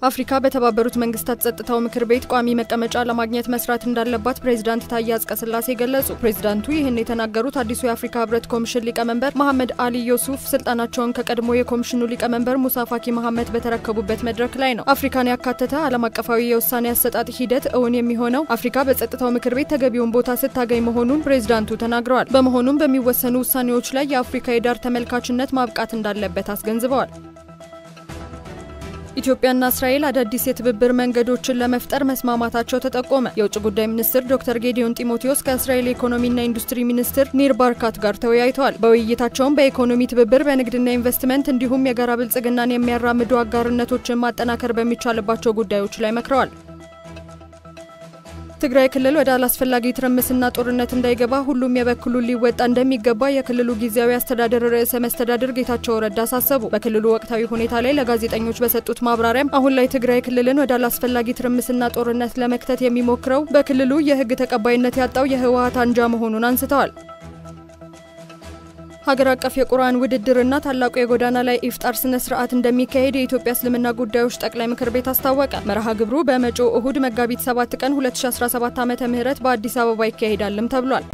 አፍሪካ በተባበሩት መንግስታት ጸጥታው ምክር ቤት ቋሚ መቀመጫ ለማግኘት መስራት እንዳለባት ፕሬዝዳንት ታዬ አጽቀሥላሴ ገለጹ። ፕሬዝዳንቱ ይህን የተናገሩት አዲሱ የአፍሪካ ህብረት ኮሚሽን ሊቀመንበር መሐመድ አሊ ዩሱፍ ስልጣናቸውን ከቀድሞ የኮሚሽኑ ሊቀመንበር ሙሳ ፋኪ መሐመድ በተረከቡበት መድረክ ላይ ነው። አፍሪካን ያካተተ ዓለም አቀፋዊ የውሳኔ አሰጣጥ ሂደት እውን የሚሆነው አፍሪካ በጸጥታው ምክር ቤት ተገቢውን ቦታ ስታገኝ መሆኑን ፕሬዝዳንቱ ተናግረዋል። በመሆኑም በሚወሰኑ ውሳኔዎች ላይ የአፍሪካ የዳር ተመልካችነት ማብቃት እንዳለበት አስገንዝበዋል። ኢትዮጵያና እስራኤል አዳዲስ የትብብር መንገዶችን ለመፍጠር መስማማታቸው ተጠቆመ። የውጭ ጉዳይ ሚኒስትር ዶክተር ጌዲዮን ጢሞቴዎስ ከእስራኤል ኢኮኖሚና ኢንዱስትሪ ሚኒስትር ኒር ባርካት ጋር ተወያይተዋል። በውይይታቸውም በኢኮኖሚ ትብብር፣ በንግድና ኢንቨስትመንት እንዲሁም የጋራ ብልጽግናን የሚያራምዱ አጋርነቶችን ማጠናከር በሚቻልባቸው ጉዳዮች ላይ መክረዋል። ትግራይ ክልል ወደ አላስፈላጊ ትርምስና ጦርነት እንዳይገባ ሁሉም የበኩሉን ሊወጣ እንደሚገባ የክልሉ ጊዜያዊ አስተዳደር ርዕሰ መስተዳድር ጌታቸው ረዳ አሳሰቡ። በክልሉ ወቅታዊ ሁኔታ ላይ ለጋዜጠኞች በሰጡት ማብራሪያም አሁን ላይ ትግራይ ክልልን ወደ አላስፈላጊ ትርምስና ጦርነት ለመክተት የሚሞክረው በክልሉ የህግ ተቀባይነት ያጣው የህወሓት አንጃ መሆኑን አንስተዋል። ሀገር አቀፍ የቁርአን ውድድርና ታላቁ የጎዳና ላይ ኢፍጣር ስነ ስርዓት እንደሚካሄድ የኢትዮጵያ እስልምና ጉዳዮች ጠቅላይ ምክር ቤት አስታወቀ። መርሃ ግብሩ በመጪው እሁድ መጋቢት 7 ቀን 2017 ዓ.ም በአዲስ አበባ ይካሄዳልም ተብሏል።